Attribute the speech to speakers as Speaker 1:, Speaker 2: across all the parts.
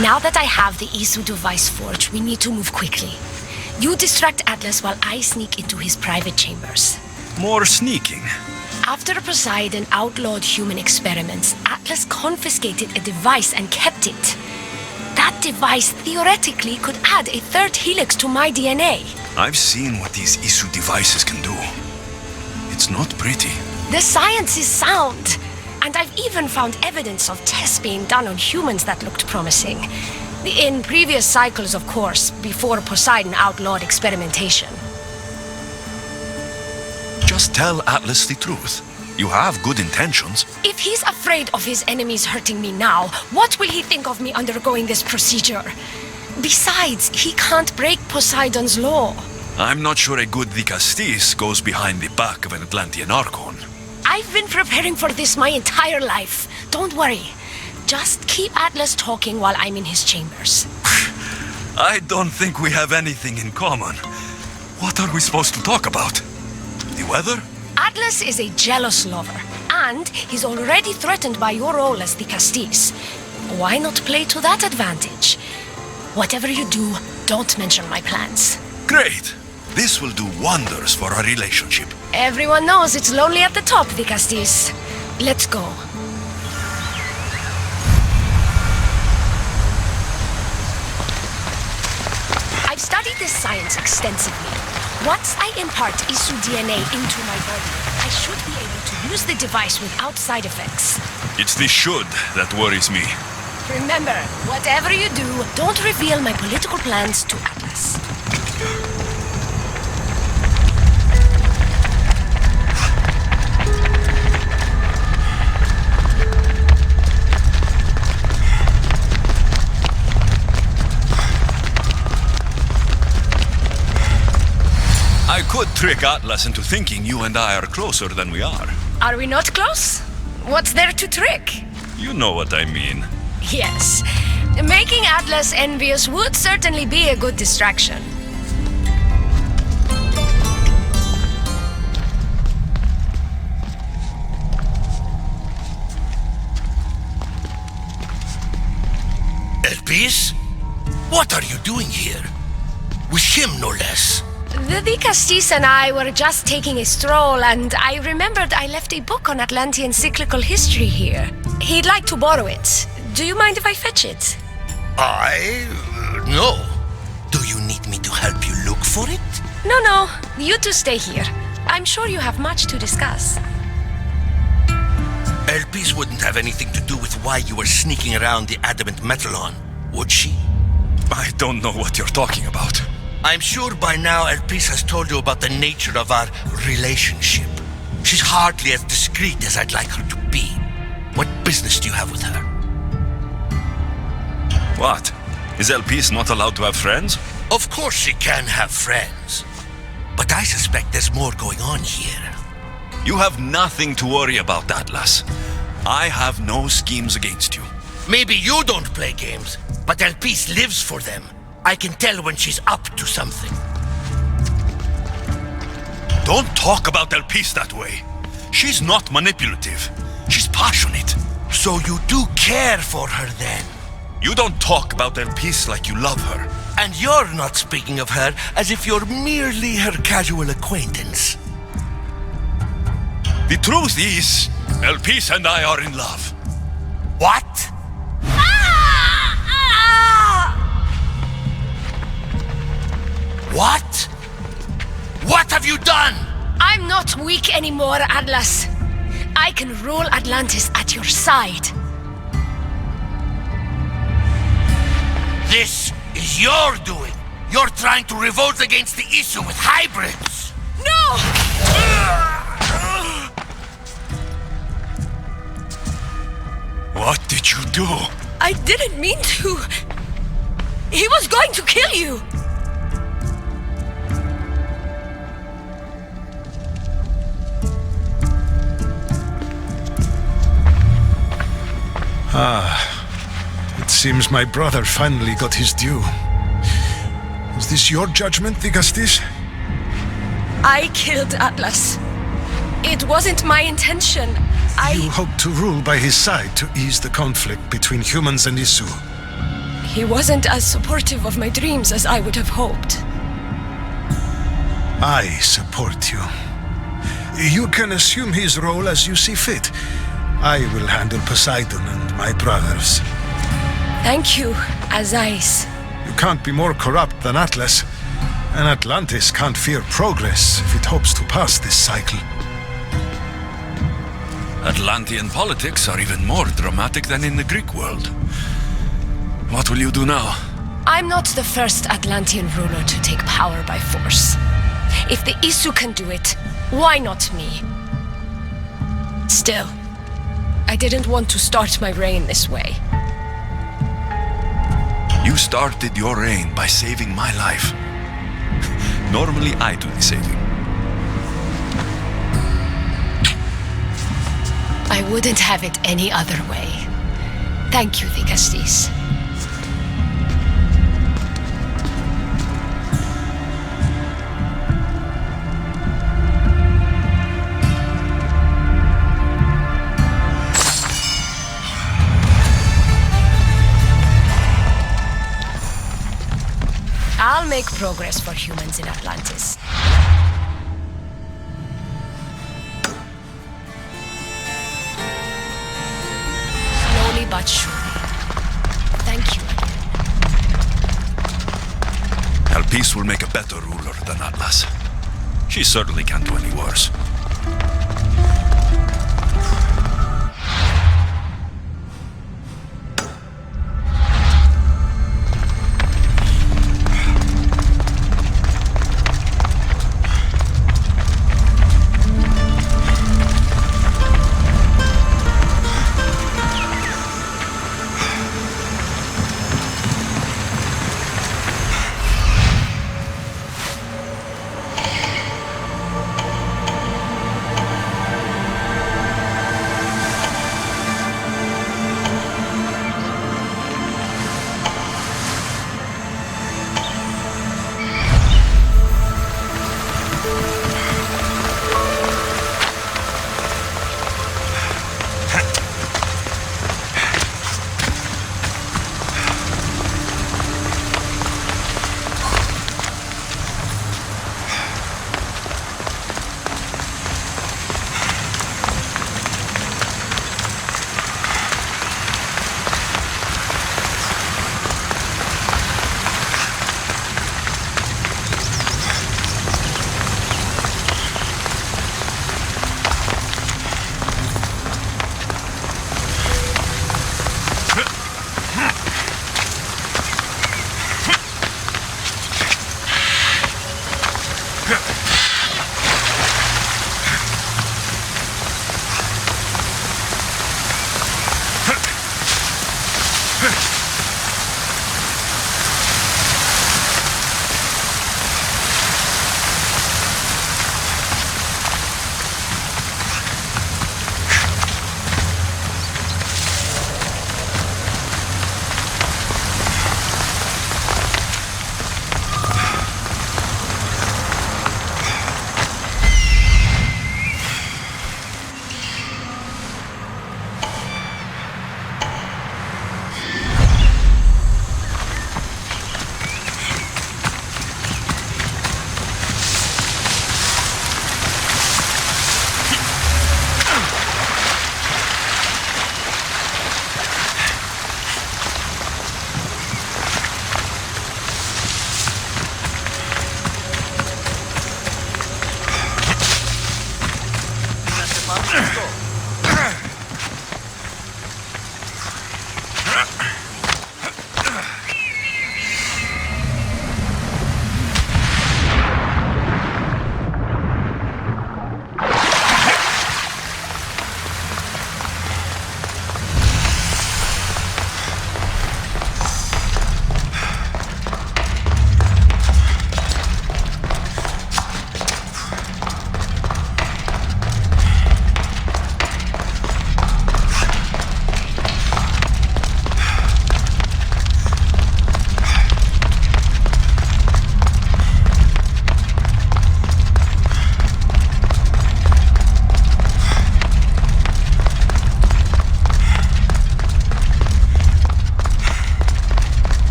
Speaker 1: Now that I have the Isu device forged, we need to move quickly. You distract Atlas while I sneak into his private chambers.
Speaker 2: More sneaking.
Speaker 1: After Poseidon outlawed human experiments, Atlas confiscated a device and kept it. That device theoretically could add a third helix to my DNA.
Speaker 2: I've seen what these Isu devices can do. It's not pretty.
Speaker 1: The science is sound, and I've even found evidence of tests being done on humans that looked promising. In previous cycles, of course, before Poseidon outlawed experimentation.
Speaker 2: Just tell Atlas the truth. You have good intentions.
Speaker 1: If he's afraid of his enemies hurting me now, what will he think of me undergoing this procedure? Besides, he can't break Poseidon's law.
Speaker 2: I'm not sure a good Dikastis goes behind the back of an Atlantean Archon.
Speaker 1: I've been preparing for this my entire life. Don't worry. Just keep Atlas talking while I'm in his chambers.
Speaker 2: I don't think we have anything in common. What are we supposed to talk about? The weather?
Speaker 1: Atlas is a jealous lover, and he's already threatened by your role as the Castis. Why not play to that advantage? Whatever you do, don't mention my plans.
Speaker 2: Great! This will do wonders for our relationship.
Speaker 1: Everyone knows it's lonely at the top, the Castis. Let's go. I've studied this science extensively. Once I impart Isu DNA into my body, I should be able to use the device without side effects.
Speaker 2: It's the should that worries me.
Speaker 1: Remember, whatever you do, don't reveal my political plans to Atlas.
Speaker 2: I could trick Atlas into thinking you and I are closer than we are.
Speaker 1: Are we not close? What's there to trick?
Speaker 2: You know what I mean.
Speaker 1: Yes. Making Atlas envious would certainly be a good distraction.
Speaker 3: Elpis? What are you doing here? With him, no less.
Speaker 1: The Castis and I were just taking a stroll, and I remembered I left a book on Atlantean cyclical history here. He'd like to borrow it. Do you mind if I fetch it?
Speaker 3: No. Do you need me to help you look for it?
Speaker 1: No. You two stay here. I'm sure you have much to discuss.
Speaker 3: Elpis wouldn't have anything to do with why you were sneaking around the adamant Metallon, would she?
Speaker 2: I don't know what you're talking about.
Speaker 3: I'm sure by now Elpis has told you about the nature of our relationship. She's hardly as discreet as I'd like her to be. What business do you have with her?
Speaker 2: What? Is Elpis not allowed to have friends?
Speaker 3: Of course she can have friends. But I suspect there's more going on here.
Speaker 2: You have nothing to worry about, Atlas. I have no schemes against you.
Speaker 3: Maybe you don't play games, but Elpis lives for them. I can tell when she's up to something.
Speaker 2: Don't talk about Elpis that way. She's not manipulative. She's passionate.
Speaker 3: So you do care for her then?
Speaker 2: You don't talk about Elpis like you love her.
Speaker 3: And you're not speaking of her as if you're merely her casual acquaintance.
Speaker 2: The truth is, Elpis and I are in love.
Speaker 3: What? What? What have you done?
Speaker 1: I'm not weak anymore, Atlas. I can rule Atlantis at your side.
Speaker 3: This is your doing. You're trying to revolt against the Isu with hybrids.
Speaker 1: No!
Speaker 2: What did you do?
Speaker 1: I didn't mean to. He was going to kill you.
Speaker 4: It seems my brother finally got his due. Was this your judgment, Digastis?
Speaker 1: I killed Atlas. It wasn't my intention.
Speaker 4: You hoped to rule by his side to ease the conflict between humans and Isu.
Speaker 1: He wasn't as supportive of my dreams as I would have hoped.
Speaker 4: I support you. You can assume his role as you see fit. I will handle Poseidon and my brothers.
Speaker 1: Thank you, Azais.
Speaker 4: You can't be more corrupt than Atlas. And Atlantis can't fear progress if it hopes to pass this cycle.
Speaker 2: Atlantean politics are even more dramatic than in the Greek world. What will you do now?
Speaker 1: I'm not the first Atlantean ruler to take power by force. If the Isu can do it, why not me? Still, I didn't want to start my reign this way.
Speaker 2: You started your reign by saving my life. Normally I do the saving.
Speaker 1: I wouldn't have it any other way. Thank you, Dikastis. I'll make progress for humans in Atlantis. Slowly but surely. Thank you again.
Speaker 2: Elpis will make a better ruler than Atlas. She certainly can't do any worse.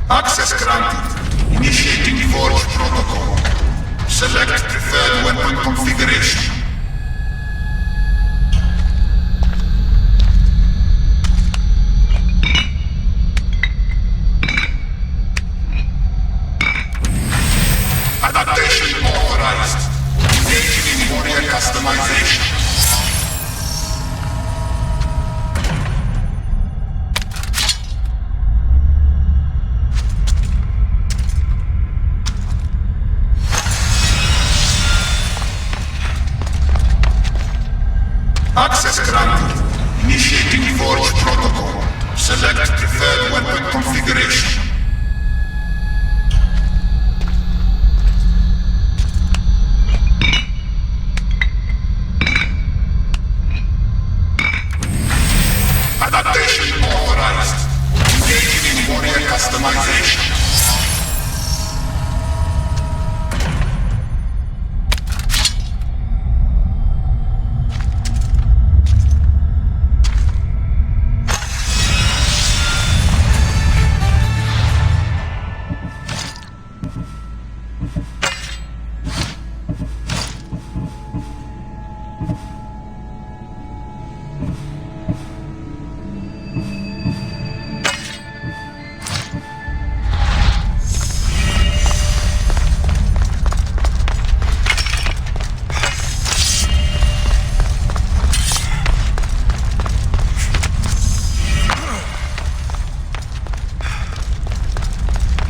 Speaker 5: Access granted. Initiating Forge Protocol. Select preferred weapon configuration. Adaptation authorized. Engaging in warrior customization. Access granted. Initiating Forge Protocol. Select preferred weapon configuration. Adaptation authorized. Engaging in warrior customization.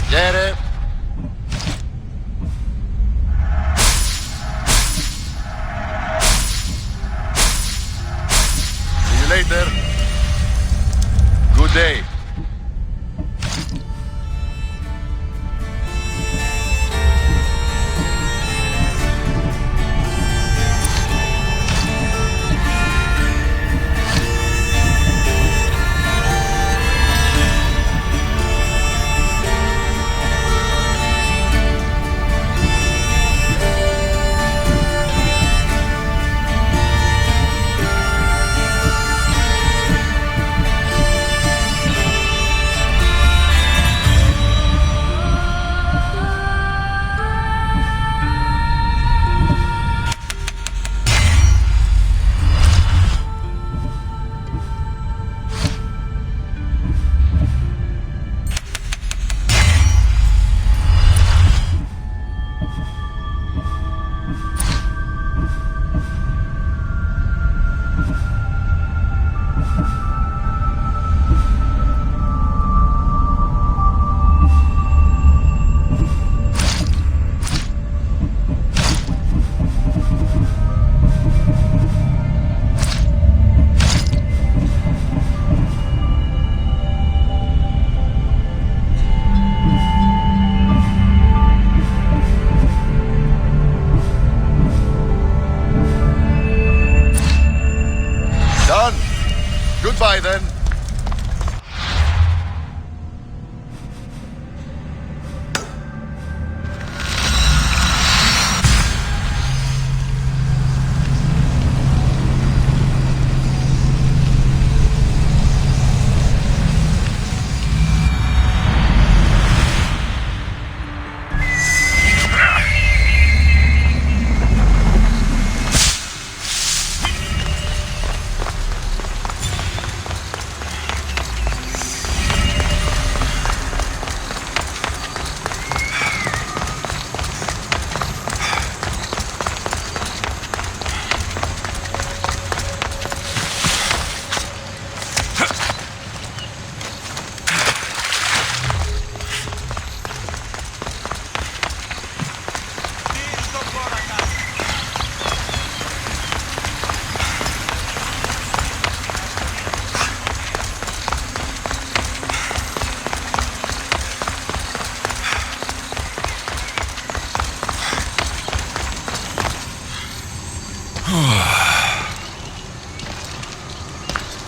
Speaker 3: Get it? See you later. Good day. Done. Goodbye then.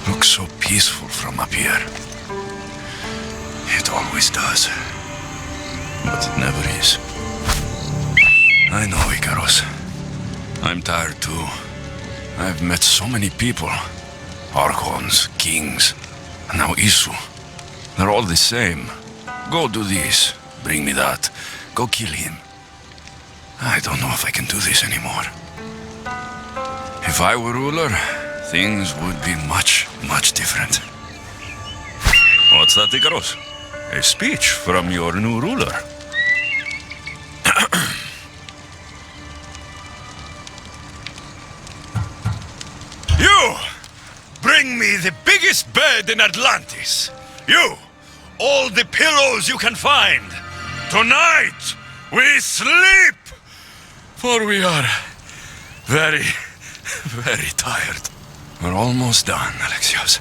Speaker 2: Looks so peaceful from up here. It always does. But it never is. I know, Icaros. I'm tired too. I've met so many people. Archons, kings, and now Isu. They're all the same. Go do this. Bring me that. Go kill him. I don't know if I can do this anymore. If I were ruler, things would be much, much different. What's that, Icaros? A speech from your new ruler. You! Bring me the biggest bed in Atlantis. You! All the pillows you can find. Tonight, we sleep! For we are very, very tired. We're almost done, Alexios.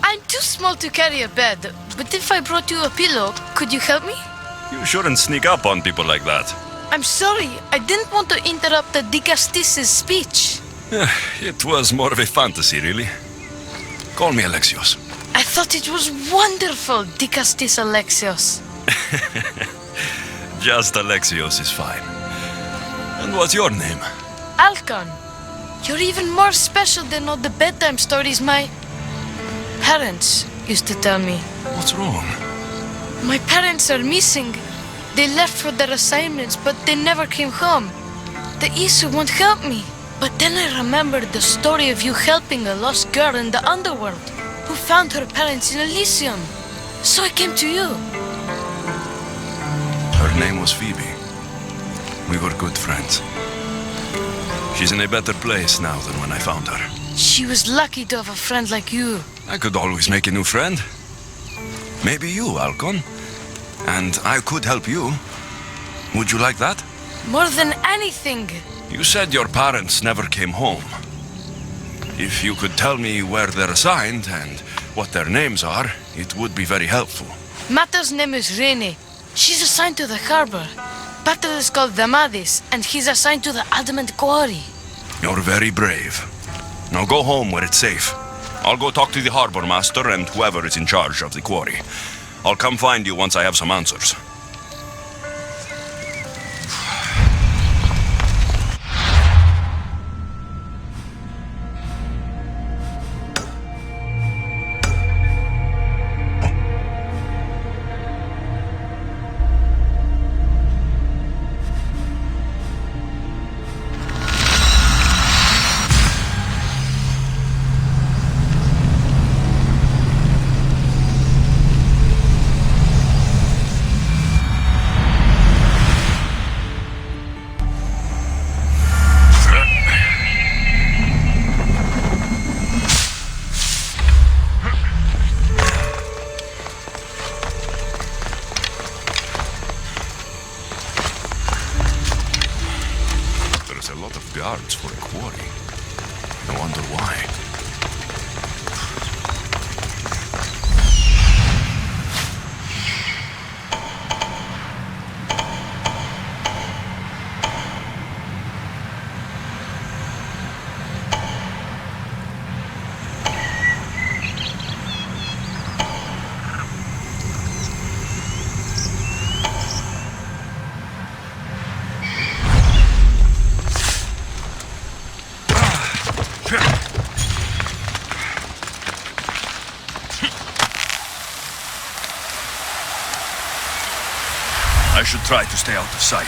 Speaker 6: I'm too small to carry a bed, but if I brought you a pillow, could you help me?
Speaker 2: You shouldn't sneak up on people like that.
Speaker 6: I'm sorry, I didn't want to interrupt the Dicastis' speech.
Speaker 2: It was more of a fantasy, really. Call me Alexios.
Speaker 6: I thought it was wonderful, Dicastis Alexios.
Speaker 2: Just Alexios is fine. And what's your name?
Speaker 6: Alcon, you're even more special than all the bedtime stories my parents used to tell me.
Speaker 2: What's wrong?
Speaker 6: My parents are missing. They left for their assignments, but they never came home. The Isu won't help me. But then I remembered the story of you helping a lost girl in the underworld who found her parents in Elysium. So I came to you.
Speaker 2: Her name was Phoebe. We were good friends. She's in a better place now than when I found her.
Speaker 6: She was lucky to have a friend like you.
Speaker 2: I could always make a new friend. Maybe you, Alcon. And I could help you. Would you like that?
Speaker 6: More than anything.
Speaker 2: You said your parents never came home. If you could tell me where they're assigned and what their names are, it would be very helpful.
Speaker 6: Mata's name is Rene. She's assigned to the harbor. Pater is called Damadis, and he's assigned to the adamant quarry.
Speaker 2: You're very brave. Now go home where it's safe. I'll go talk to the harbor master and whoever is in charge of the quarry. I'll come find you once I have some answers. Guards for a quarry. I wonder why. I should try to stay out of sight.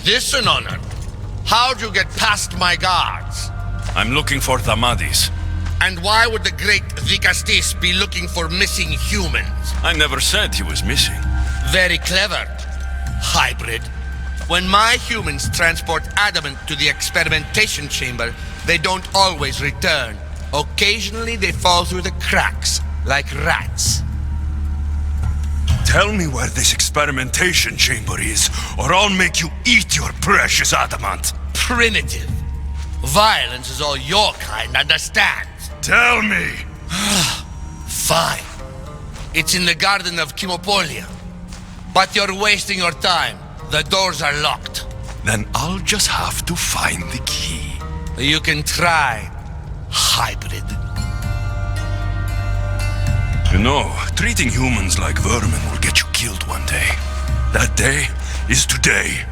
Speaker 3: This an honor? How'd you get past my guards?
Speaker 2: I'm looking for Damadis.
Speaker 3: And why would the great Vikastis be looking for missing humans?
Speaker 2: I never said he was missing.
Speaker 3: Very clever. Hybrid. When my humans transport adamant to the experimentation chamber, they don't always return. Occasionally they fall through the cracks, like rats.
Speaker 2: Tell me where this experimentation chamber is, or I'll make you eat your precious adamant.
Speaker 3: Primitive. Violence is all your kind understands.
Speaker 2: Tell me!
Speaker 3: Fine. It's in the garden of Kimopolia. But you're wasting your time. The doors are locked.
Speaker 2: Then I'll just have to find the key.
Speaker 3: You can try, hybrid.
Speaker 2: You know, treating humans like vermin will get you killed one day. That day is today.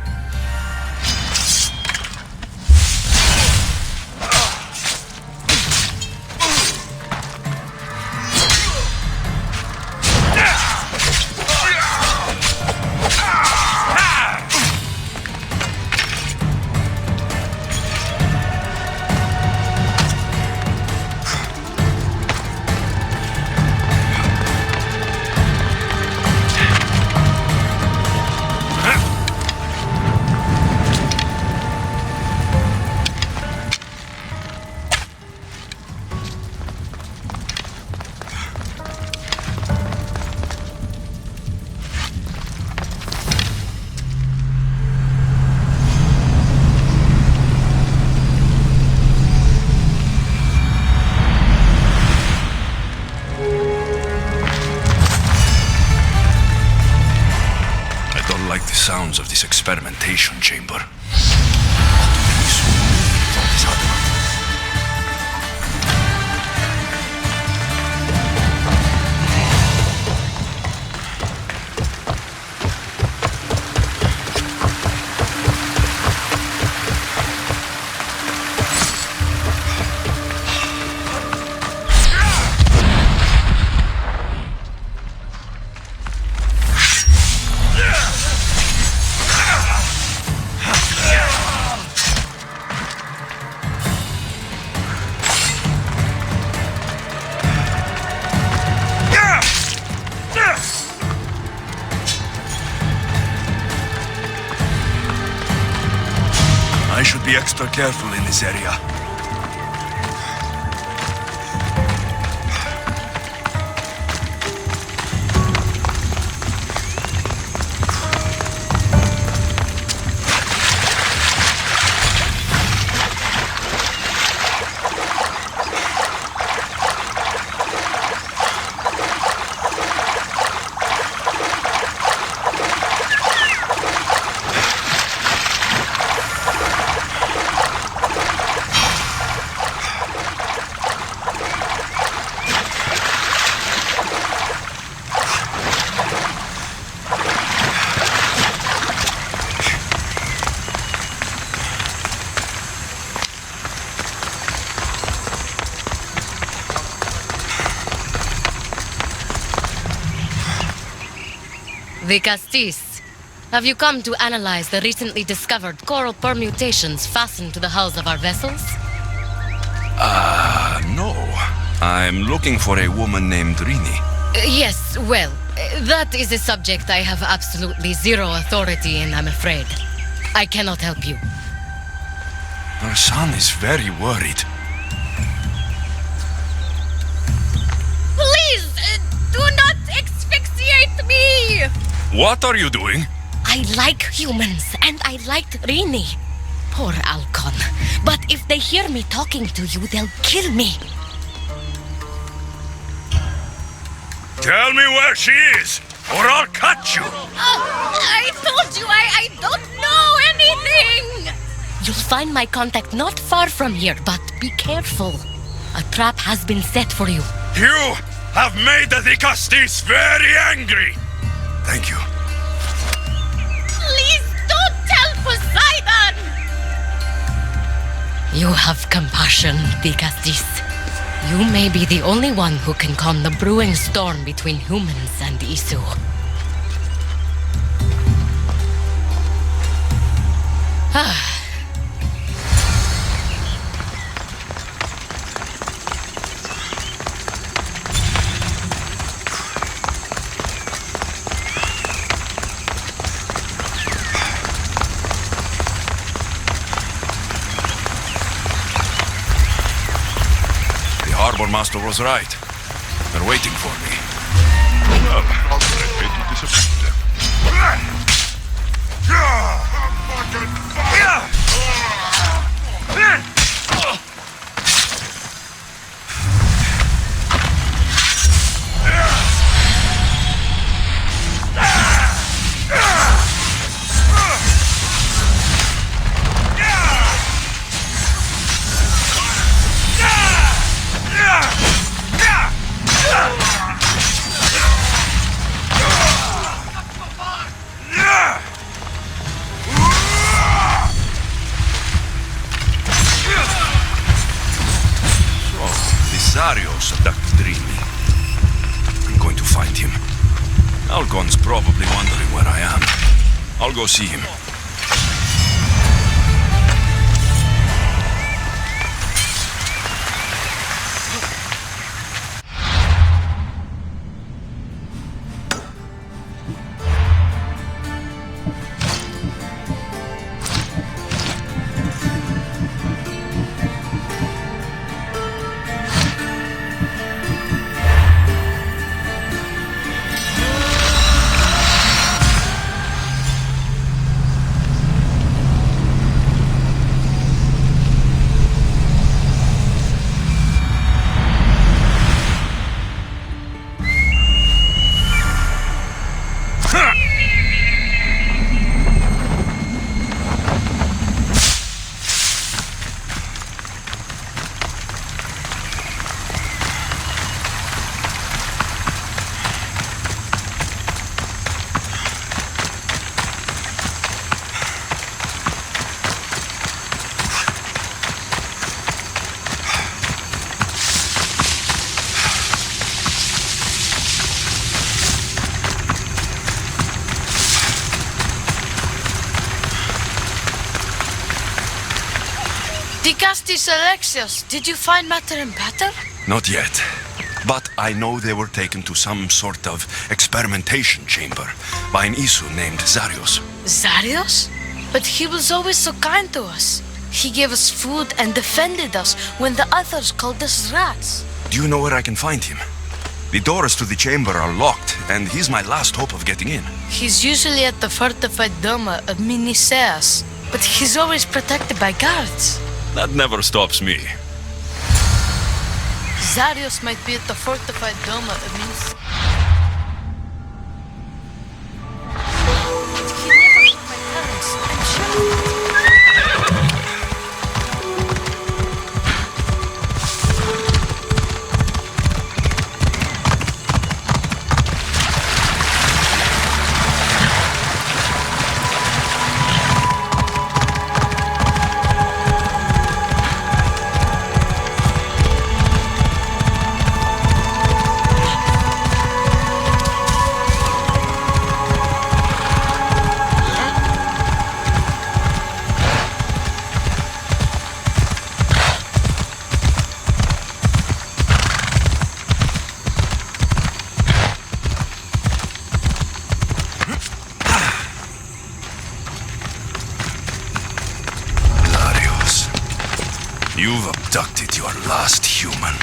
Speaker 2: Sounds of this experimentation chamber. I should be extra careful in this area.
Speaker 7: Vikastis, have you come to analyze the recently discovered coral permutations fastened to the hulls of our vessels?
Speaker 2: No. I'm looking for a woman named Rini.
Speaker 7: Yes, well, that is a subject I have absolutely zero authority in, I'm afraid. I cannot help you.
Speaker 2: Her son is very worried.
Speaker 7: Please, do not asphyxiate me!
Speaker 2: What are you doing?
Speaker 7: I like humans, and I liked Rini. Poor Alcon. But if they hear me talking to you, they'll kill me.
Speaker 2: Tell me where she is, or I'll cut you!
Speaker 7: I told you I don't know anything! You'll find my contact not far from here, but be careful. A trap has been set for you.
Speaker 2: You have made the Vikastis very angry! Thank you.
Speaker 7: Please don't tell Poseidon! You have compassion, Vikastis. You may be the only one who can calm the brewing storm between humans and Isu.
Speaker 2: The harbor master was right. They're waiting for me.
Speaker 5: Zarios abducted Dreamy. I'm going to find him. Algon's probably wondering where I am. I'll go see him.
Speaker 6: Dicastis Alexios, did you find matter and patter?
Speaker 5: Not yet. But I know they were taken to some sort of experimentation chamber by an Isu named Zarios.
Speaker 6: Zarios? But he was always so kind to us. He gave us food and defended us when the others called us rats.
Speaker 5: Do you know where I can find him? The doors to the chamber are locked, and he's my last hope of getting in.
Speaker 6: He's usually at the fortified Doma of Miniseas, but he's always protected by guards.
Speaker 5: That never stops me.
Speaker 6: Zarios might be at the fortified Doma of Miniseas. He never saw my parents, I'm sure.
Speaker 5: You've abducted your last human.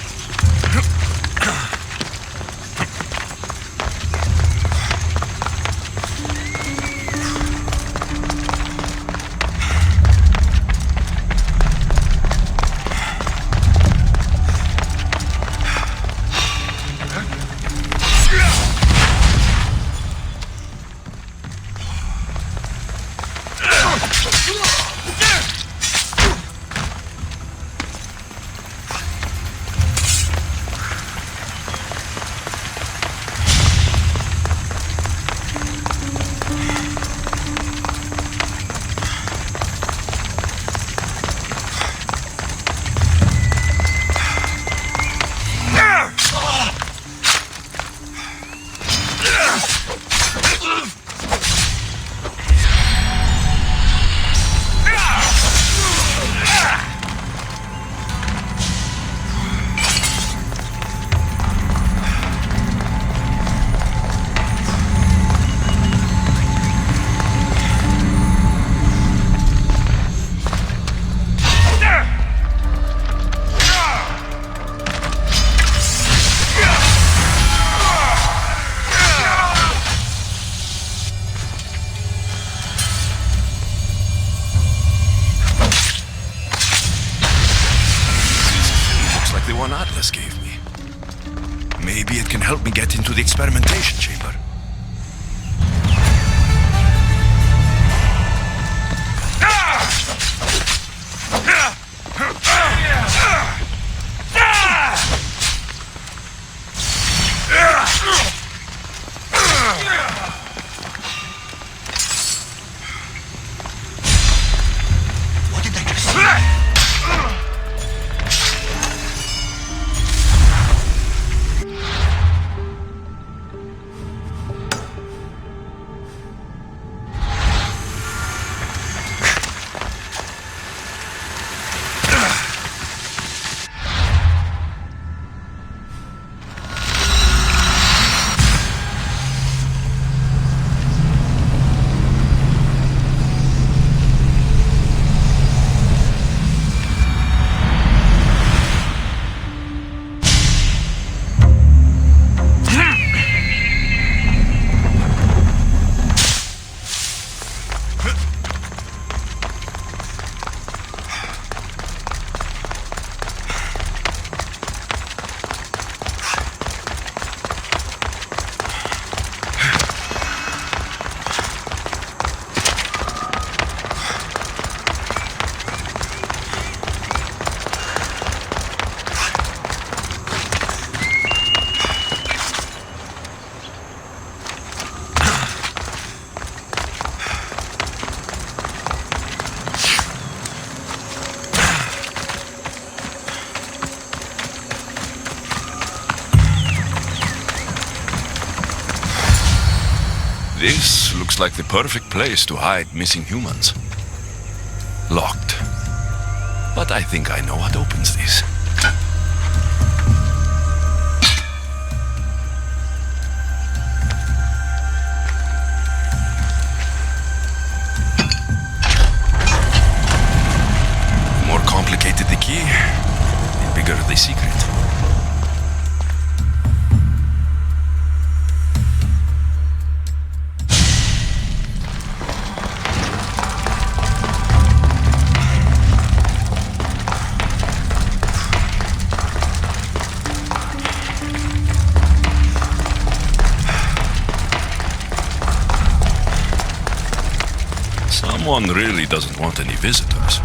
Speaker 5: the one Atlas gave me. Maybe it can help me get into the experimentation chamber.
Speaker 3: What did I just say?
Speaker 5: This looks like the perfect place to hide missing humans. Locked. But I think I know what opens this. The more complicated the key, the bigger the secret. Someone really doesn't want any visitors.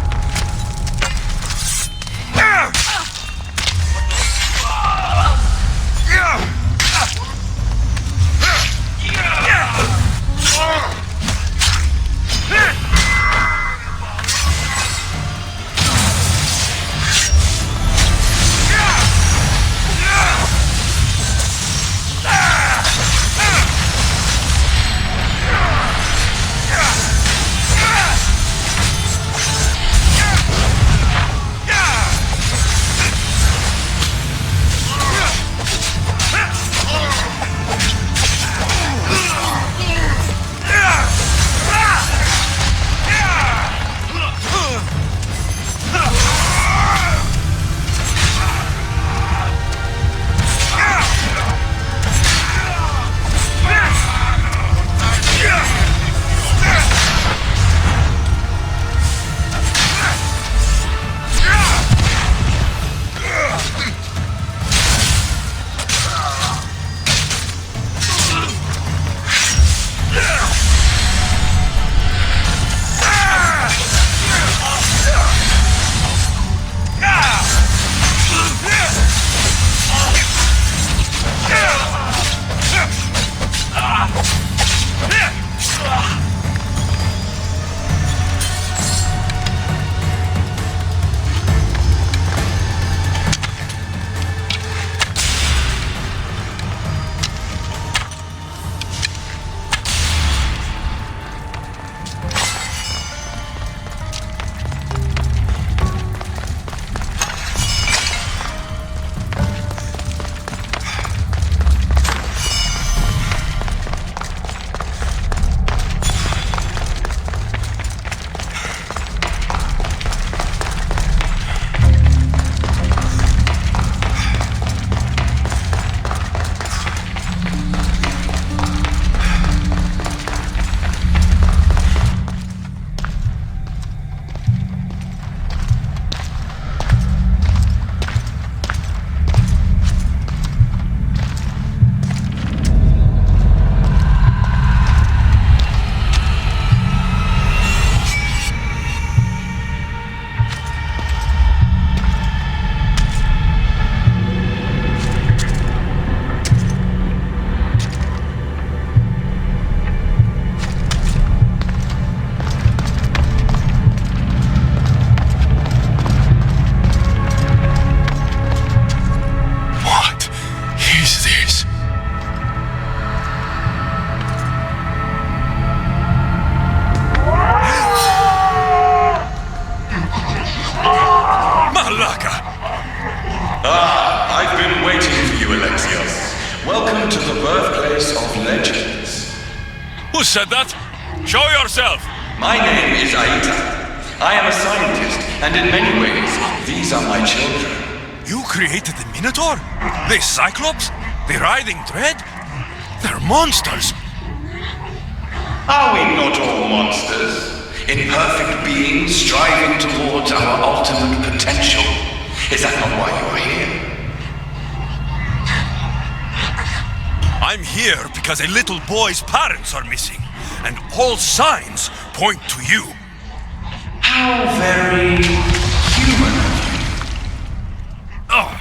Speaker 8: I've been waiting for you, Alexios. Welcome to the birthplace of legends.
Speaker 5: Who said that? Show yourself!
Speaker 8: My name is Aita. I am a scientist, and in many ways, these are my children.
Speaker 5: You created the Minotaur? The Cyclops? The Writhing Dread? They're monsters!
Speaker 8: Are we not all monsters? Imperfect beings striving towards our ultimate potential. Is that not why you are here?
Speaker 5: I'm here because a little boy's parents are missing, and all signs point to you.
Speaker 8: How very human of you.
Speaker 5: Oh.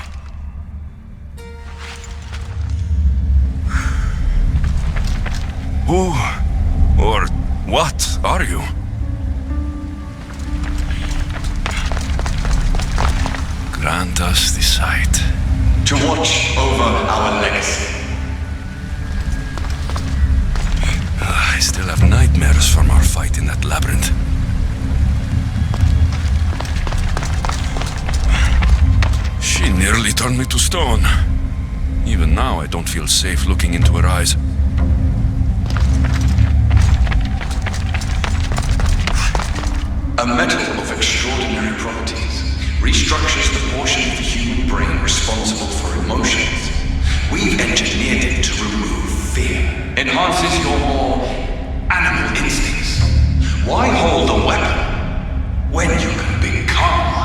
Speaker 5: Who or what are you? Grant us the sight.
Speaker 8: To watch over our legacy.
Speaker 5: I still have nightmares from our fight in that labyrinth. She nearly turned me to stone. Even now, I don't feel safe looking into her eyes.
Speaker 8: A metal of extraordinary properties restructures the portion of the human brain responsible for emotions. We've engineered it to remove fear. Enhances your more animal instincts. Why hold a weapon when you can become one?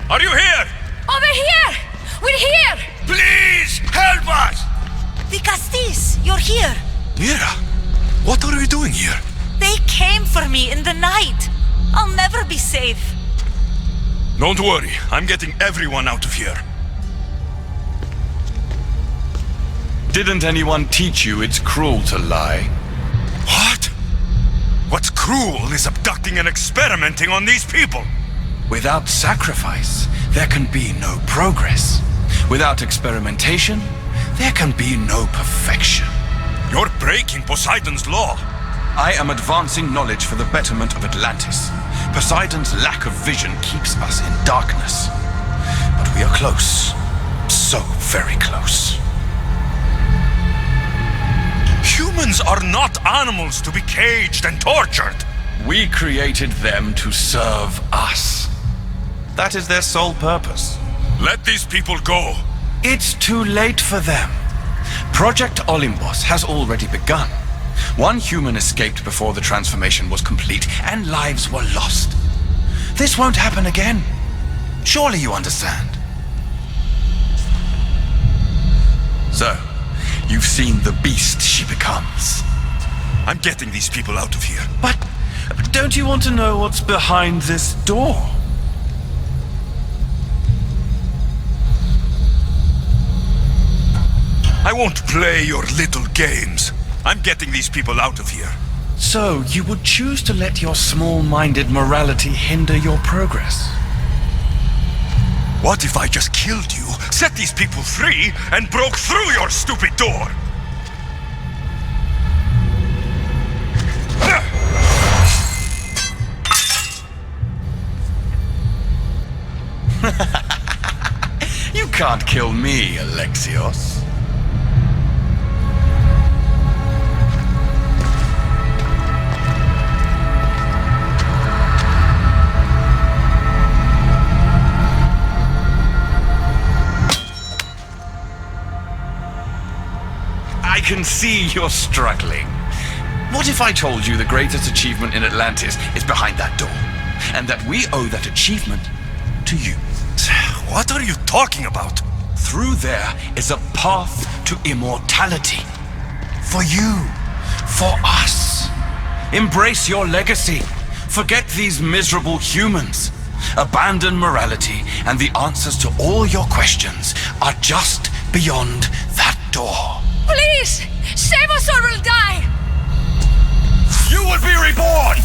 Speaker 5: Are you here?
Speaker 1: Over here! We're here!
Speaker 5: Please, help us!
Speaker 9: Vicastis, you're here.
Speaker 5: Mira, what are we doing here?
Speaker 9: They came for me in the night. I'll never be safe.
Speaker 5: Don't worry, I'm getting everyone out of here.
Speaker 10: Didn't anyone teach you it's cruel to lie?
Speaker 5: What? What's cruel is abducting and experimenting on these people.
Speaker 10: Without sacrifice, there can be no progress. Without experimentation, there can be no perfection.
Speaker 5: You're breaking Poseidon's law.
Speaker 10: I am advancing knowledge for the betterment of Atlantis. Poseidon's lack of vision keeps us in darkness. But we are close. So very close.
Speaker 5: Humans are not animals to be caged and tortured.
Speaker 10: We created them to serve us. That is their sole purpose.
Speaker 5: Let these people go.
Speaker 10: It's too late for them. Project Olympus has already begun. One human escaped before the transformation was complete, and lives were lost. This won't happen again. Surely you understand. So, you've seen the beast she becomes.
Speaker 2: I'm getting these people out of here.
Speaker 10: But don't you want to know what's behind this door?
Speaker 2: I won't play your little games. I'm getting these people out of here.
Speaker 10: So, you would choose to let your small-minded morality hinder your progress?
Speaker 2: What if I just killed you, set these people free, and broke through your stupid door?
Speaker 10: You can't kill me, Alexios. I can see you're struggling. What if I told you the greatest achievement in Atlantis is behind that door, and that we owe that achievement to you?
Speaker 2: What are you talking about?
Speaker 10: Through there is a path to immortality. For you. For us. Embrace your legacy. Forget these miserable humans. Abandon morality, and the answers to all your questions are just beyond that door.
Speaker 1: Please! Save us or we'll die!
Speaker 10: You will be reborn!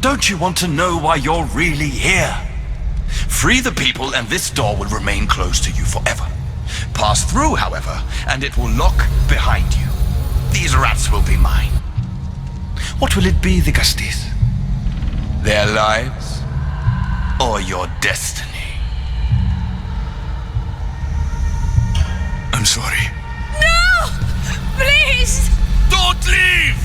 Speaker 10: Don't you want to know why you're really here? Free the people and this door will remain closed to you forever. Pass through, however, and it will lock behind you. These rats will be mine. What will it be, the Gusties? Their lives? Or your destiny?
Speaker 2: I'm sorry.
Speaker 1: No! Please!
Speaker 2: Don't leave!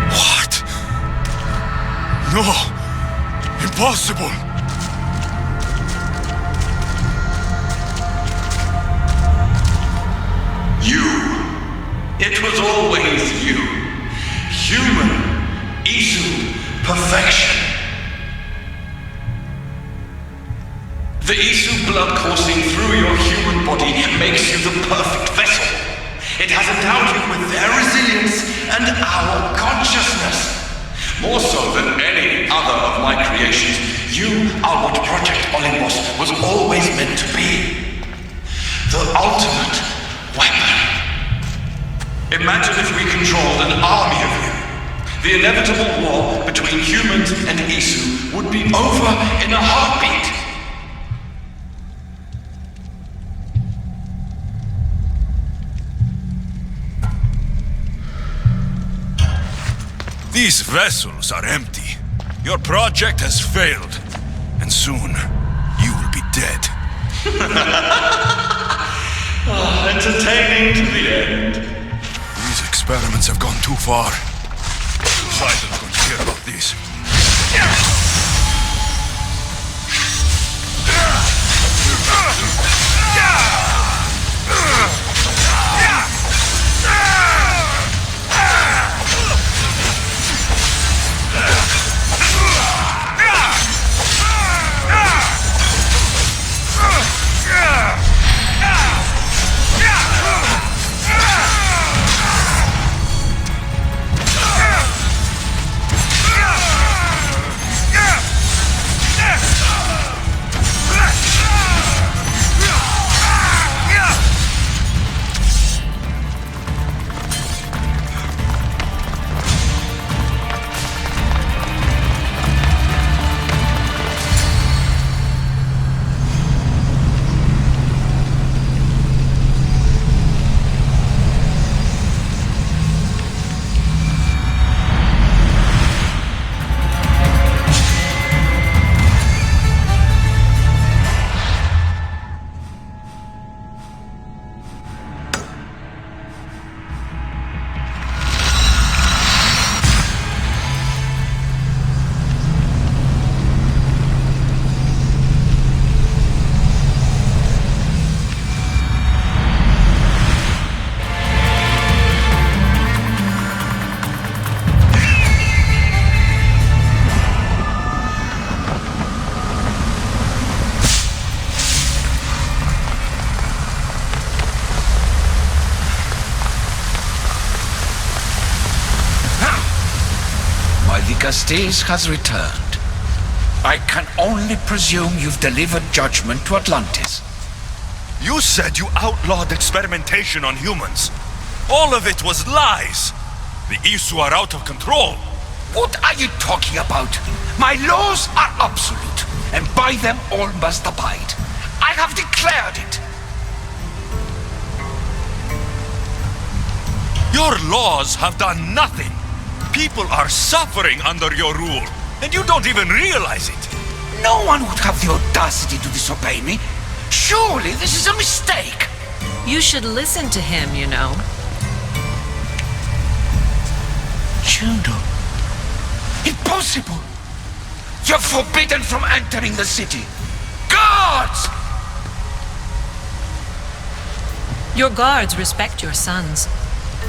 Speaker 2: What? No! Impossible!
Speaker 8: It was always you. Human. Isu. Perfection. The Isu blood coursing through your human body makes you the perfect vessel. It has endowed you with their resilience and our consciousness. More so than any other of my creations, you are what Project Olympus was always meant to be. The ultimate weapon. Imagine if we controlled an army of you. The inevitable war between humans and Isu would be over in a heartbeat.
Speaker 2: These vessels are empty. Your project has failed. And soon, you will be dead.
Speaker 8: Entertaining to the end.
Speaker 2: These experiments have gone too far. Poseidon's going to hear about this.
Speaker 11: Dicastes has returned. I can only presume you've delivered judgment to Atlantis.
Speaker 2: You said you outlawed experimentation on humans. All of it was lies. The Isu are out of control.
Speaker 11: What are you talking about? My laws are absolute, and by them all must abide. I have declared it.
Speaker 2: Your laws have done nothing. People are suffering under your rule, and you don't even realize it.
Speaker 11: No one would have the audacity to disobey me. Surely this is a mistake.
Speaker 9: You should listen to him, you know.
Speaker 11: Juno. Impossible! You're forbidden from entering the city. Guards!
Speaker 9: Your guards respect your sons.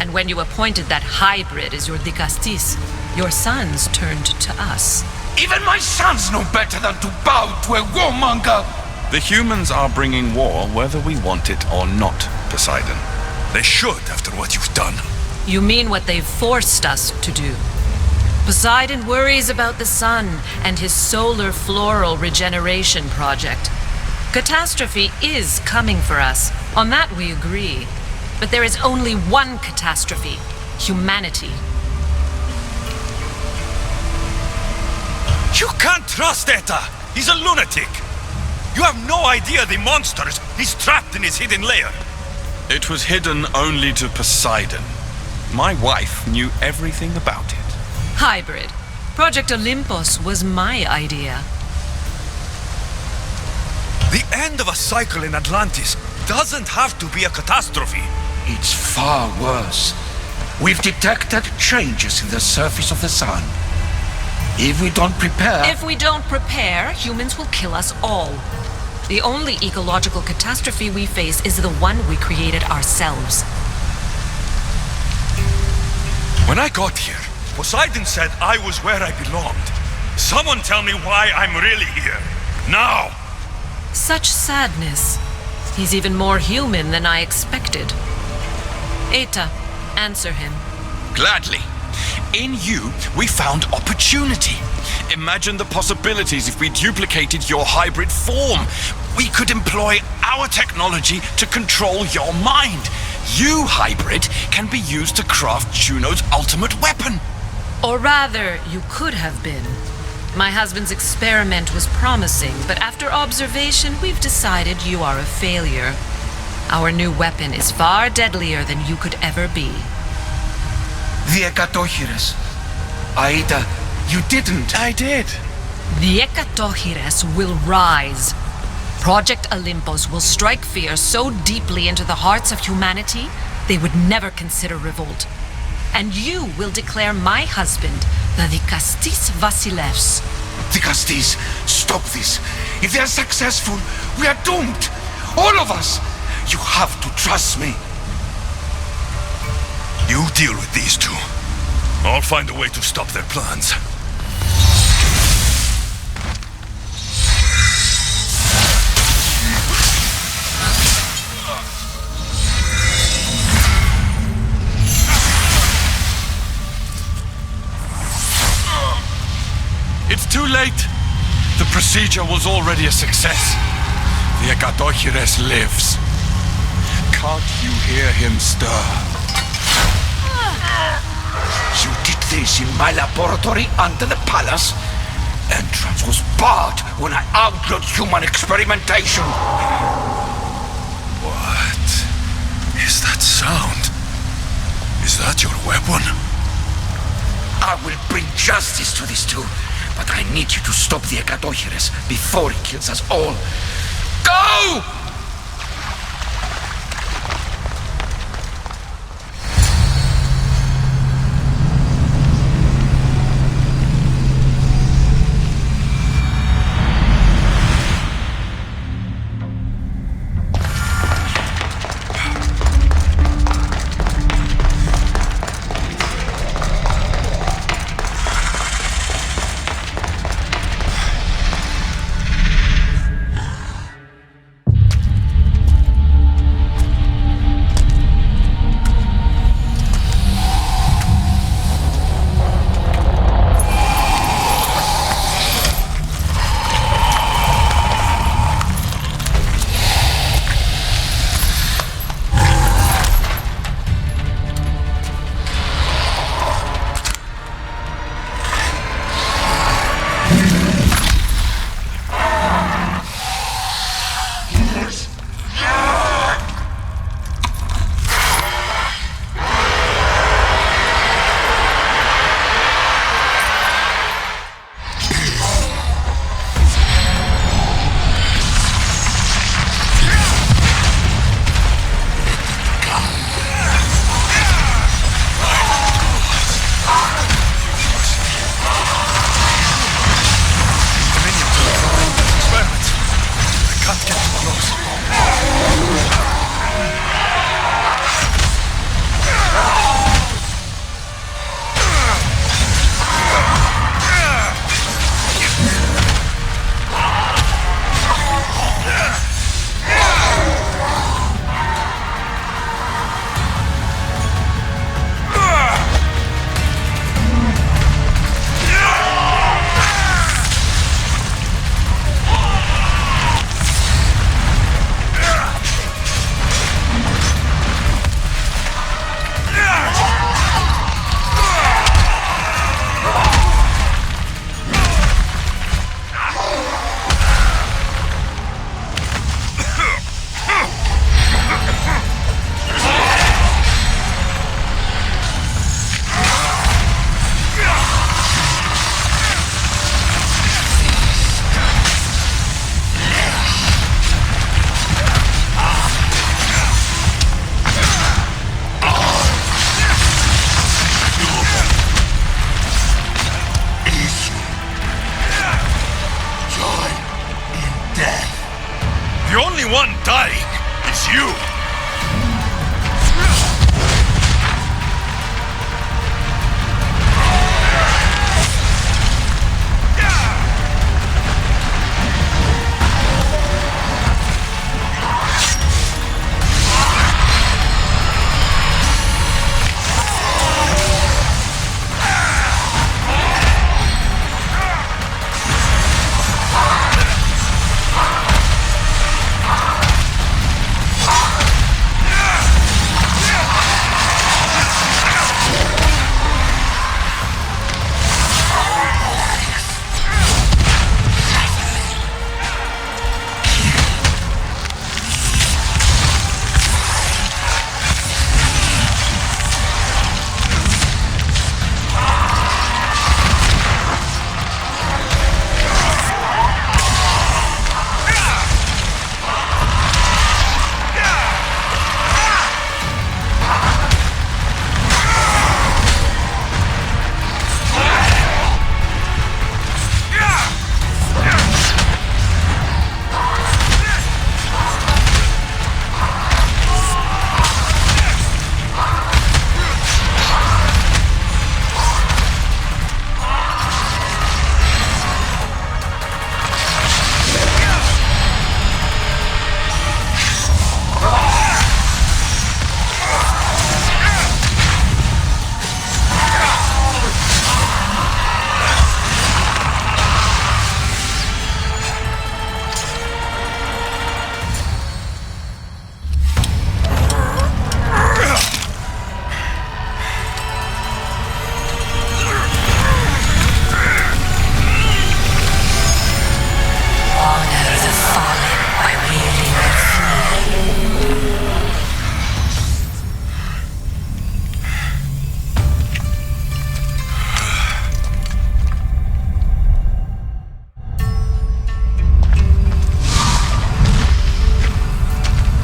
Speaker 9: And when you appointed that hybrid as your Dicastes, your sons turned to us.
Speaker 11: Even my sons know better than to bow to a warmonger!
Speaker 5: The humans are bringing war whether we want it or not, Poseidon.
Speaker 2: They should, after what you've done.
Speaker 9: You mean what they've forced us to do. Poseidon worries about the sun and his solar floral regeneration project. Catastrophe is coming for us. On that we agree. But there is only one catastrophe: humanity.
Speaker 2: You can't trust Eta! He's a lunatic! You have no idea the monsters he's trapped in his hidden lair.
Speaker 5: It was hidden only to Poseidon. My wife knew everything about it.
Speaker 9: Hybrid. Project Olympus was my idea.
Speaker 2: The end of a cycle in Atlantis doesn't have to be a catastrophe.
Speaker 11: It's far worse. We've detected changes in the surface of the sun. If we don't prepare...
Speaker 9: humans will kill us all. The only ecological catastrophe we face is the one we created ourselves.
Speaker 2: When I got here, Poseidon said I was where I belonged. Someone tell me why I'm really here. Now!
Speaker 9: Such sadness. He's even more human than I expected. Eta, answer him.
Speaker 10: Gladly. In you, we found opportunity. Imagine the possibilities if we duplicated your hybrid form. We could employ our technology to control your mind. You, hybrid, can be used to craft Juno's ultimate weapon.
Speaker 9: Or rather, you could have been. My husband's experiment was promising, but after observation, we've decided you are a failure. Our new weapon is far deadlier than you could ever be.
Speaker 11: The Ekatochires. Aida, you didn't.
Speaker 5: I did.
Speaker 9: The Ekatochires will rise. Project Olympus will strike fear so deeply into the hearts of humanity, they would never consider revolt. And you will declare my husband the Dicastes Vasilevs.
Speaker 11: Dicastes, stop this. If they are successful, we are doomed. All of us. You have to trust me.
Speaker 2: You deal with these two. I'll find a way to stop their plans.
Speaker 10: It's too late. The procedure was already a success. The Ekatochires lives. Can't you hear him stir?
Speaker 11: You did this in my laboratory under the palace. Entrance was barred when I outlawed human experimentation.
Speaker 2: What is that sound? Is that your weapon?
Speaker 11: I will bring justice to these two, but I need you to stop the Ekatochires before he kills us all. Go!
Speaker 2: The only one dying is you!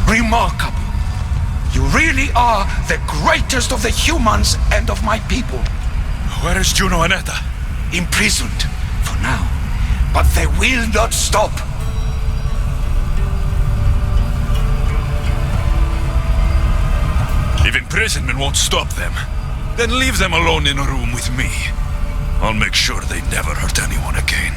Speaker 11: Remarkable. You really are the greatest of the humans and of my people.
Speaker 2: Where is Juno and Etta?
Speaker 11: Imprisoned, for now. But they will not stop.
Speaker 2: If imprisonment won't stop them, then leave them alone in a room with me. I'll make sure they never hurt anyone again.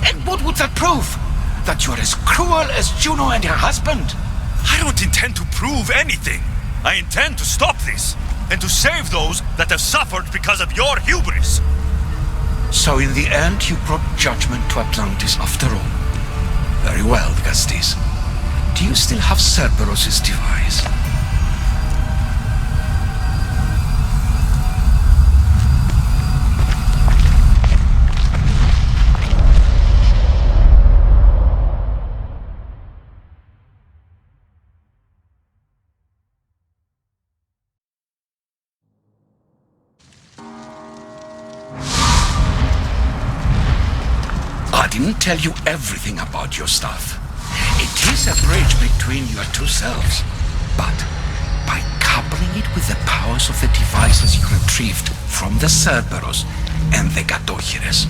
Speaker 11: And what would that prove? That you're as cruel as Juno and her husband?
Speaker 2: I don't intend to prove anything. I intend to stop this, and to save those that have suffered because of your hubris.
Speaker 11: So in the end, you brought judgment to Atlantis after all. Very well, Gastis. Do you still have Cerberus' device? I didn't tell you everything about your stuff. It is a bridge between your two selves. But by coupling it with the powers of the devices you retrieved from the Cerberus and the Gatochires,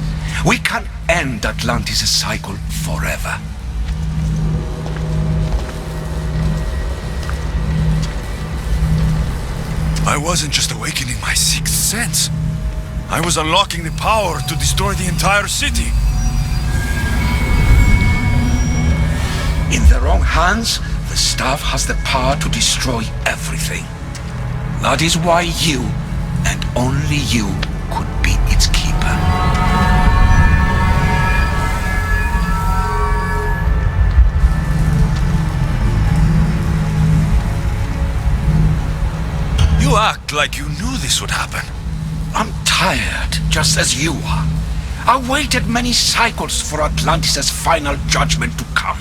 Speaker 11: we can end Atlantis' cycle forever.
Speaker 2: I wasn't just awakening my sixth sense. I was unlocking the power to destroy the entire city.
Speaker 11: In the wrong hands, the staff has the power to destroy everything. That is why you, and only you, could be its keeper.
Speaker 2: You act like you knew this would happen.
Speaker 11: I'm tired, just as you are. I waited many cycles for Atlantis' final judgment to come.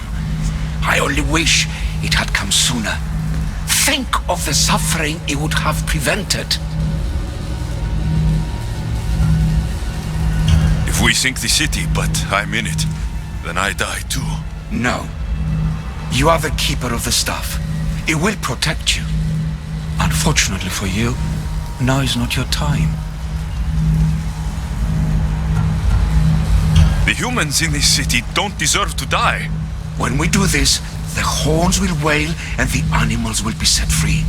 Speaker 11: I only wish it had come sooner. Think of the suffering it would have prevented.
Speaker 2: If we sink the city, but I'm in it, then I die too.
Speaker 11: No. You are the keeper of the staff. It will protect you. Unfortunately for you, now is not your time.
Speaker 2: The humans in this city don't deserve to die.
Speaker 11: When we do this, the horns will wail and the animals will be set free.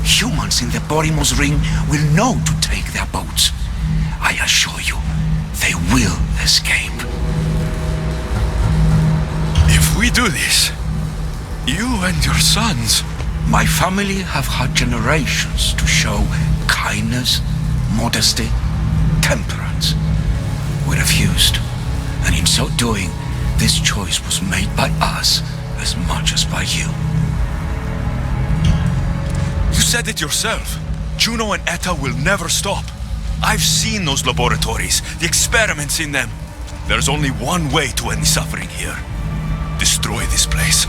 Speaker 11: Humans in the Borymos ring will know to take their boats. I assure you, they will escape.
Speaker 2: If we do this, you and your sons...
Speaker 11: My family have had generations to show kindness, modesty, temperance. We refused, and in so doing, this choice was made by us as much as by you.
Speaker 2: You said it yourself. Juno and Etta will never stop. I've seen those laboratories, the experiments in them. There's only one way to end the suffering here. Destroy this place.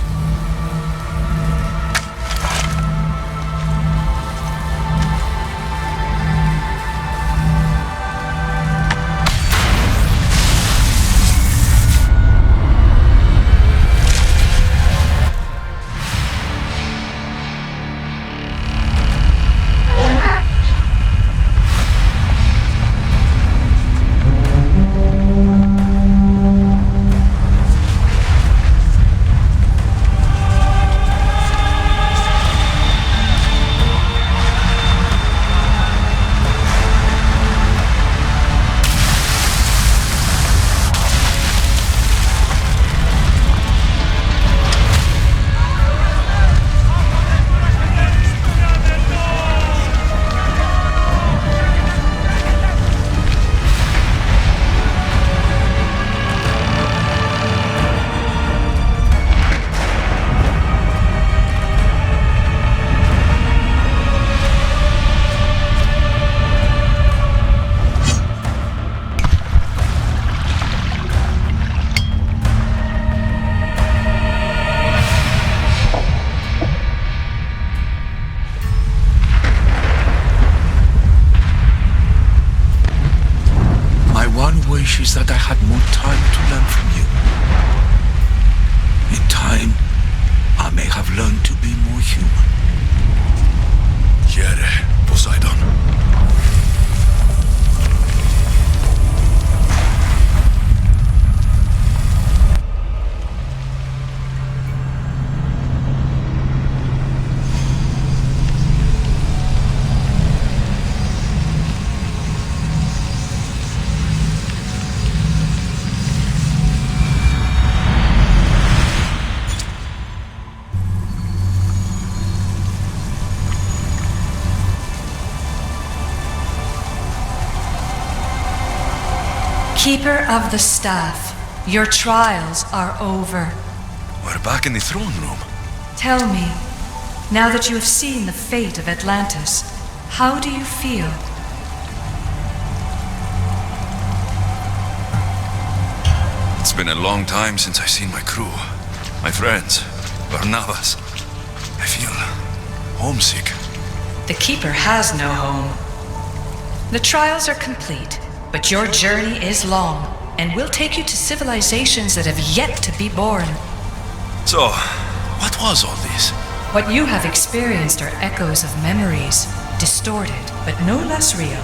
Speaker 11: Is that I had more time to learn from you. In time, I may have learned to be more human.
Speaker 2: Here, Poseidon.
Speaker 9: Keeper of the Staff, your trials are over.
Speaker 2: We're back in the throne room.
Speaker 9: Tell me, now that you have seen the fate of Atlantis, how do you feel?
Speaker 5: It's been a long time since I've seen my crew, my friends, Barnabas. I feel homesick.
Speaker 9: The Keeper has no home. The trials are complete, but your journey is long, and will take you to civilizations that have yet to be born.
Speaker 5: So, what was all this?
Speaker 9: What you have experienced are echoes of memories, distorted, but no less real.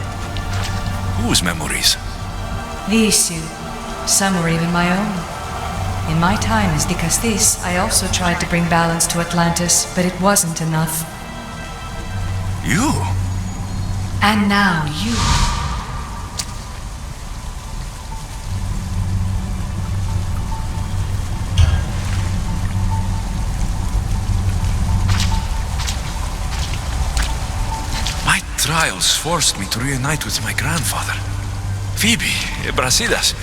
Speaker 5: Whose memories?
Speaker 9: These two. Some were even my own. In my time as Dikastis, I also tried to bring balance to Atlantis, but it wasn't enough.
Speaker 5: You?
Speaker 9: And now you.
Speaker 5: My trials forced me to reunite with my grandfather. Phoebe, Brasidas,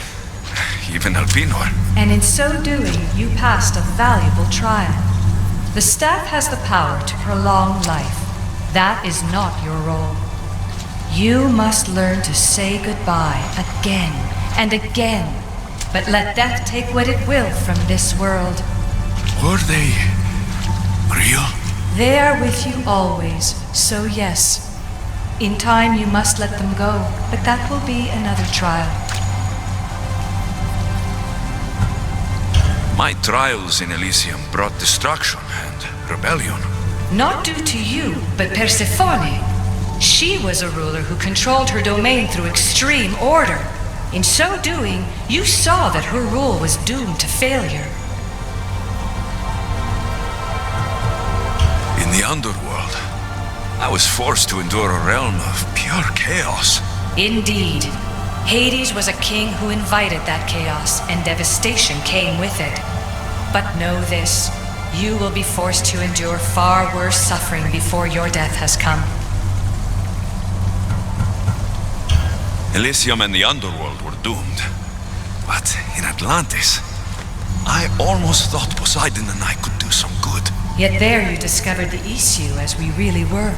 Speaker 5: even Alpinor.
Speaker 9: And in so doing, you passed a valuable trial. The staff has the power to prolong life. That is not your role. You must learn to say goodbye again and again, but let death take what it will from this world.
Speaker 5: Were they real?
Speaker 9: They are with you always, so yes. In time you must let them go, but that will be another trial.
Speaker 5: My trials in Elysium brought destruction and rebellion.
Speaker 9: Not due to you, but Persephone. She was a ruler who controlled her domain through extreme order. In so doing, you saw that her rule was doomed to failure.
Speaker 5: In the underworld, I was forced to endure a realm of pure chaos.
Speaker 9: Indeed. Hades was a king who invited that chaos, and devastation came with it. But know this, you will be forced to endure far worse suffering before your death has come.
Speaker 5: Elysium and the underworld were doomed. But in Atlantis, I almost thought Poseidon and I could do some good.
Speaker 9: Yet there you discovered the issue as we really were.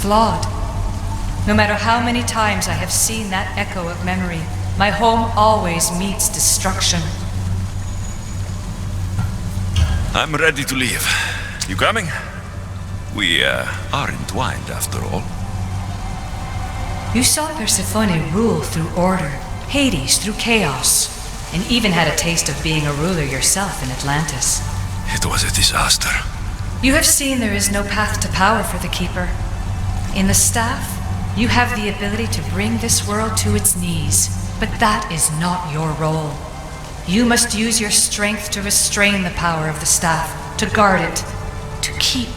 Speaker 9: Flawed. No matter how many times I have seen that echo of memory, my home always meets destruction.
Speaker 5: I'm ready to leave. You coming? We, are entwined after all.
Speaker 9: You saw Persephone rule through order, Hades through chaos, and even had a taste of being a ruler yourself in Atlantis.
Speaker 5: It was a disaster.
Speaker 9: You have seen there is no path to power for the Keeper. In the staff, you have the ability to bring this world to its knees, but that is not your role. You must use your strength to restrain the power of the staff, to guard it, to keep.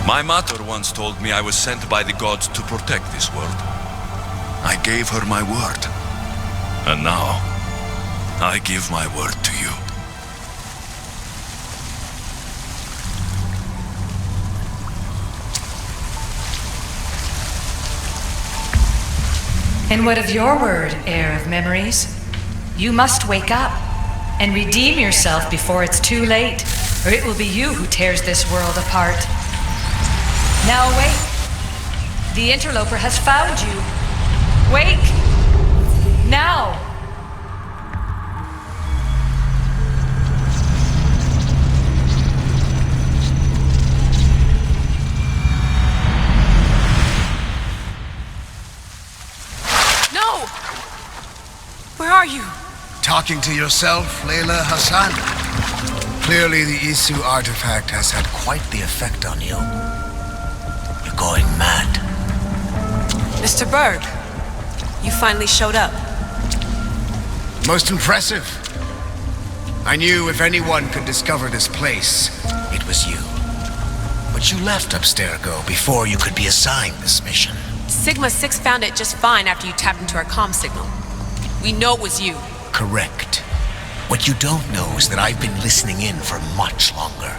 Speaker 5: My mother once told me I was sent by the gods to protect this world. I gave her my word. And now, I give my word to you.
Speaker 9: And what of your word, heir of memories? You must wake up and redeem yourself before it's too late, or it will be you who tears this world apart. Now awake. The interloper has found you. Wake! Now!
Speaker 1: No! Where are you?
Speaker 12: Talking to yourself, Layla Hassan? Clearly the Isu artifact has had quite the effect on you. You're going mad.
Speaker 13: Mr. Berg, you finally showed up.
Speaker 12: Most impressive. I knew if anyone could discover this place, it was you. But you left Abstergo before you could be assigned this mission.
Speaker 13: Sigma 6 found it just fine after you tapped into our comm signal. We know it was you.
Speaker 12: Correct. What you don't know is that I've been listening in for much longer.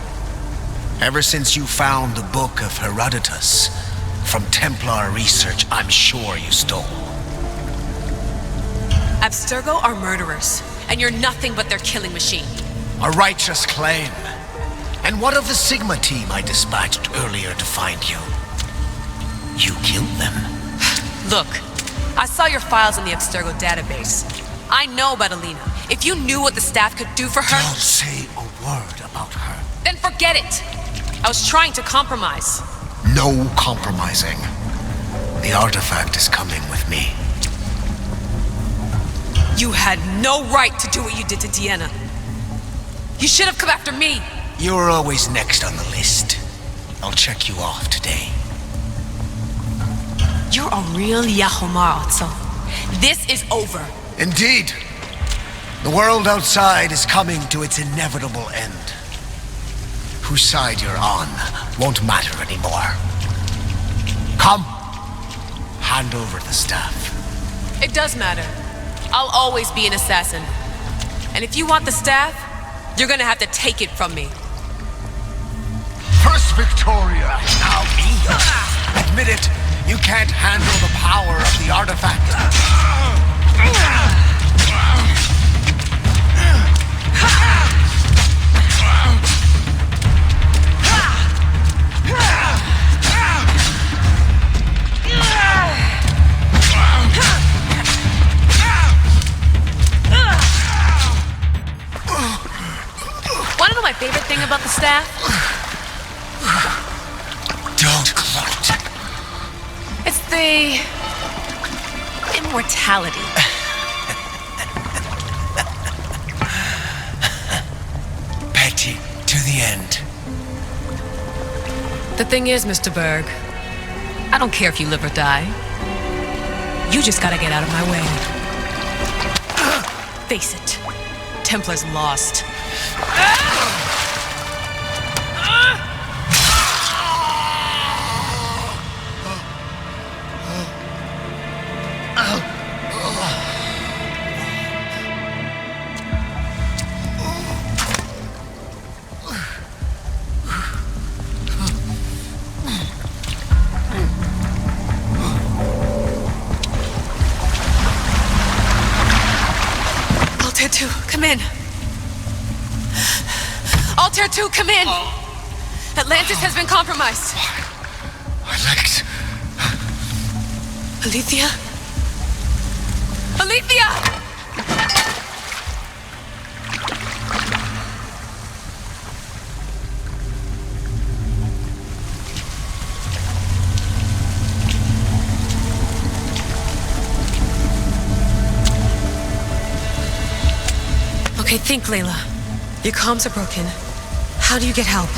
Speaker 12: Ever since you found the Book of Herodotus, from Templar research I'm sure you stole.
Speaker 13: Abstergo are murderers, and you're nothing but their killing machine.
Speaker 12: A righteous claim. And what of the Sigma team I dispatched earlier to find you? You killed them.
Speaker 13: Look, I saw your files in the Abstergo database. I know about Alina. If you knew what the staff could do for her...
Speaker 12: Don't say a word about her.
Speaker 13: Then forget it! I was trying to compromise.
Speaker 12: No compromising. The artifact is coming with me.
Speaker 13: You had no right to do what you did to Deanna. You should have come after me.
Speaker 12: You're always next on the list. I'll check you off today.
Speaker 13: You're a real Yahomar, Otso. This is over.
Speaker 12: Indeed. The world outside is coming to its inevitable end. Whose side you're on won't matter anymore. Come. Hand over the staff.
Speaker 13: It does matter. I'll always be an assassin. And if you want the staff, you're gonna have to take it from me.
Speaker 12: First Victoria, now Io. Admit it, you can't handle the power of the artifact.
Speaker 13: Wanna know my favorite thing about the staff?
Speaker 12: Don't gloat.
Speaker 13: It's the... immortality.
Speaker 12: end.
Speaker 13: The thing is, Mr. Berg, I don't care if you live or die. You just gotta get out of my way. Face it, Templar's lost. Altair 2, come in. Altair 2, come in. Atlantis has been compromised.
Speaker 12: My legs.
Speaker 13: Alethea? Alethea! Okay, think, Layla. Your comms are broken. How do you get help?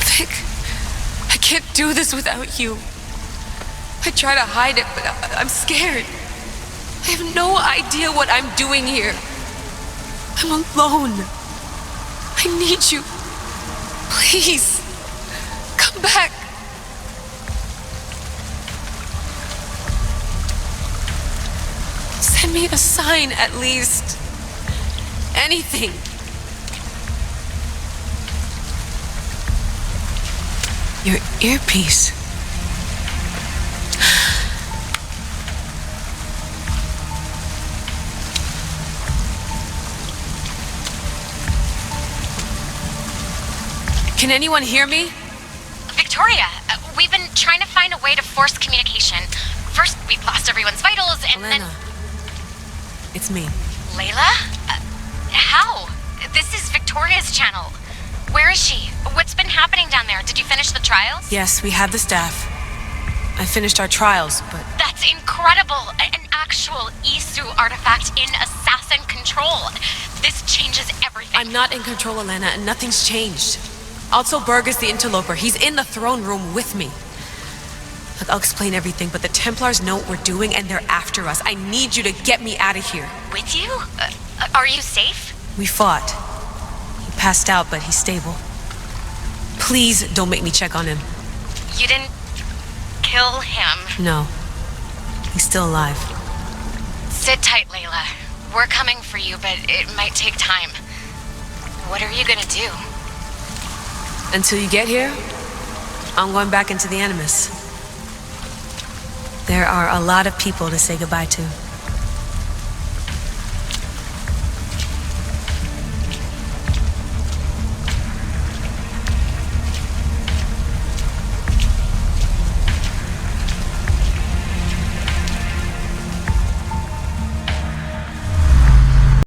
Speaker 13: Vic, I can't do this without you. I try to hide it, but I'm scared. I have no idea what I'm doing here. I'm alone. I need you. Please, come back. Send me a sign, at least. Anything. Your earpiece. Can anyone hear me?
Speaker 14: Victoria, we've been trying to find a way to force communication. First, we've lost everyone's vitals, and
Speaker 13: Elena. It's me.
Speaker 14: Layla? How? This is Victoria's channel. Where is she? What's been happening down there? Did you finish the trials?
Speaker 13: Yes, we have the staff. I finished our trials, but...
Speaker 14: That's incredible! An actual Isu artifact in assassin control. This changes everything.
Speaker 13: I'm not in control, Elena, and nothing's changed. Also, Berg is the interloper. He's in the throne room with me. Look, I'll explain everything, but the Templars know what we're doing, and they're after us. I need you to get me out of here.
Speaker 14: With you? Are you safe?
Speaker 13: We fought. He passed out, but he's stable. Please don't make me check on him.
Speaker 14: You didn't kill him?
Speaker 13: No. He's still alive.
Speaker 14: Sit tight, Layla. We're coming for you, but it might take time. What are you gonna do?
Speaker 13: Until you get here, I'm going back into the Animus. There are a lot of people to say goodbye to.